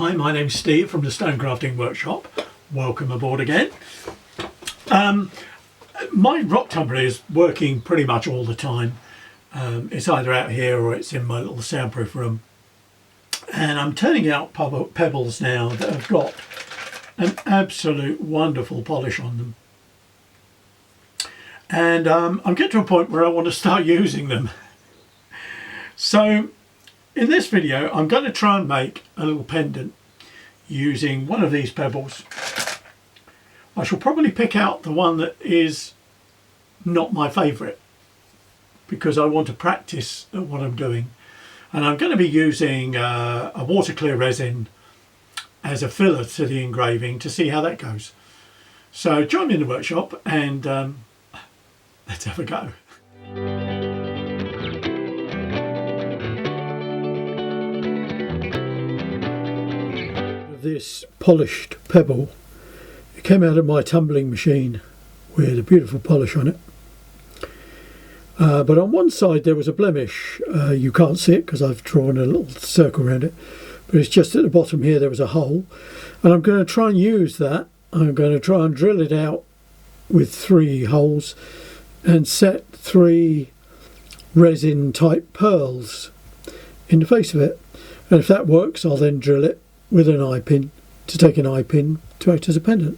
Hi, my name's Steve from the Stone Crafting Workshop. Welcome aboard again. My rock tumbler is working pretty much all the time. It's either out here or it's in my little soundproof room. And I'm turning out pebbles now that have got an absolute wonderful polish on them. And I'm getting to a point where I want to start using them. So in this video, I'm going to try and make a little pendant using one of these pebbles. I shall probably pick out the one that is not my favourite because I want to practice at what I'm doing. And I'm going to be using a water clear resin as a filler to the engraving to see how that goes. So join me in the workshop and let's have a go. This polished pebble, it came out of my tumbling machine with a beautiful polish on it, but on one side there was a blemish. You can't see it because I've drawn a little circle around it, but it's just at the bottom here there was a hole, and I'm going to try and use that. I'm going to try and drill it out with 3 holes and set 3 resin type pearls in the face of it, and if that works I'll then drill it with an eye pin to take an eye pin to act as a pendant.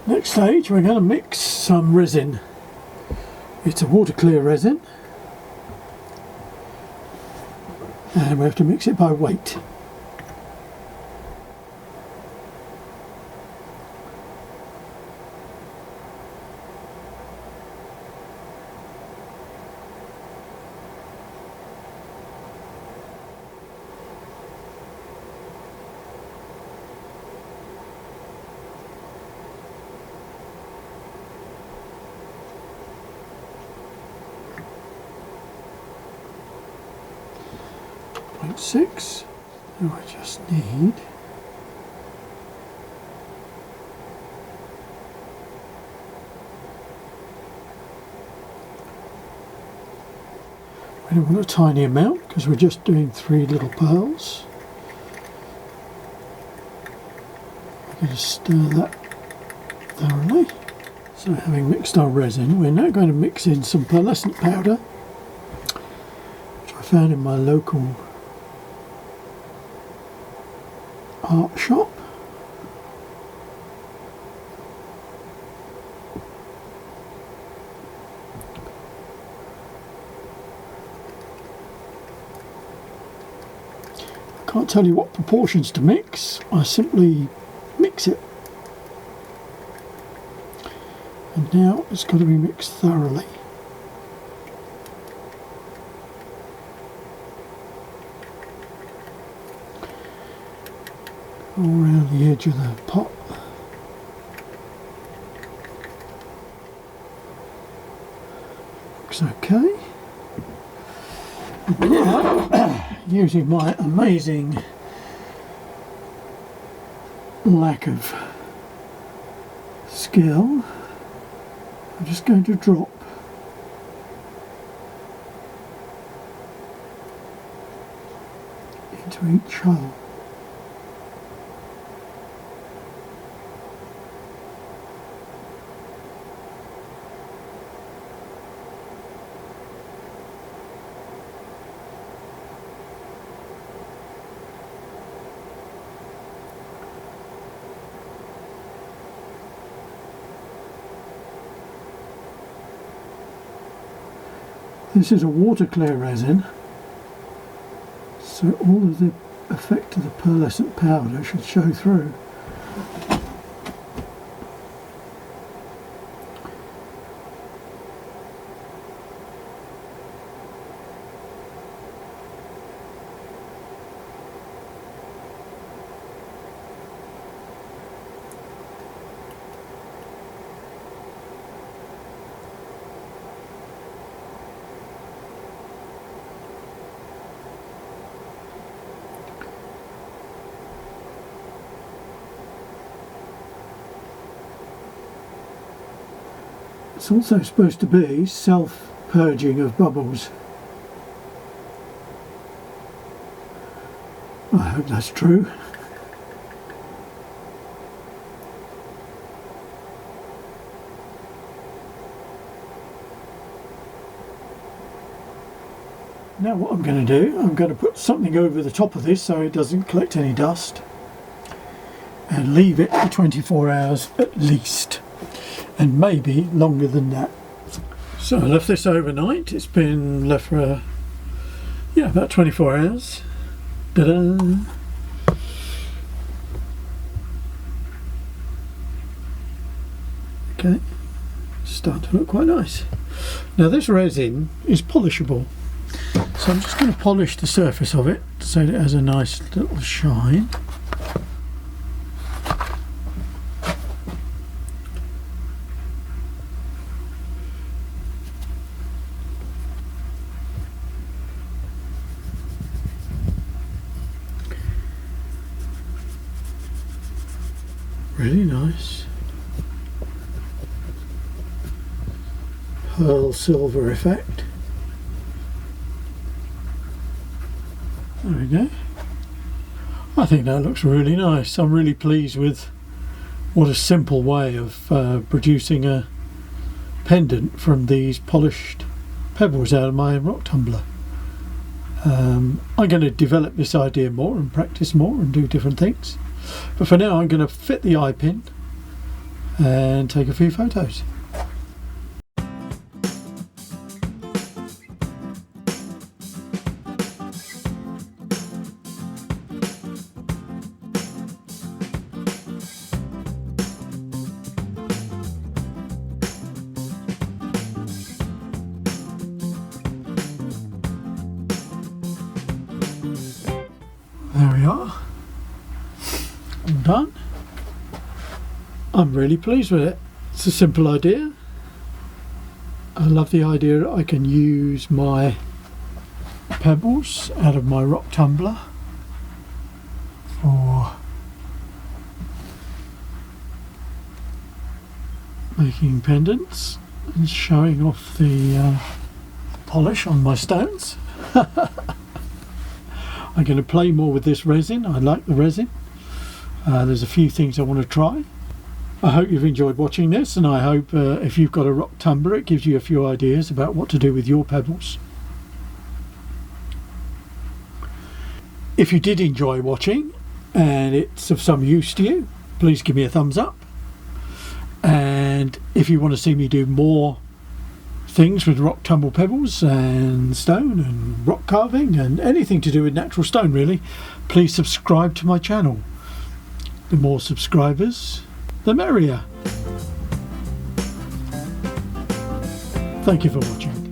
Next stage, we're going to mix some resin. It's a water clear resin, and we have to mix it by weight. .6. Now I just need we don't want a tiny amount because we're just doing 3 little pearls. I'm going to stir that thoroughly. So having mixed our resin, we're now going to mix in some pearlescent powder, which I found in my local art shop. can't tell you what proportions to mix. I simply mix it. And now it's got to be mixed thoroughly. All around the edge of the pot. Looks okay. Now, using my amazing lack of skill, I'm just going to drop into each hole. This is a water clear resin, so all of the effect of the pearlescent powder should show through. It's also supposed to be self-purging of bubbles. I hope that's true. Now what I'm going to do, I'm going to put something over the top of this so it doesn't collect any dust, and leave it for 24 hours at least. And maybe longer than that. So I left this overnight. It's been left for about 24 hours. Ta-da! Okay, starting to look quite nice. Now this resin is polishable, so I'm just going to polish the surface of it so that it has a nice little shine. Really nice pearl silver effect. There we go. I think that looks really nice. I'm really pleased with what a simple way of producing a pendant from these polished pebbles out of my rock tumbler. I'm going to develop this idea more and practice more and do different things. But for now I'm going to fit the eye pin and take a few photos. There we are. All done. I'm really pleased with it. It's a simple idea. I love the idea that I can use my pebbles out of my rock tumbler for making pendants and showing off the polish on my stones. I'm going to play more with this resin. I like the resin. There's a few things I want to try. I hope you've enjoyed watching this, and I hope if you've got a rock tumbler it gives you a few ideas about what to do with your pebbles. If you did enjoy watching and it's of some use to you, please give me a thumbs up. And if you want to see me do more things with rock tumble pebbles and stone and rock carving and anything to do with natural stone really, please subscribe to my channel. The more subscribers, the merrier. Thank you for watching.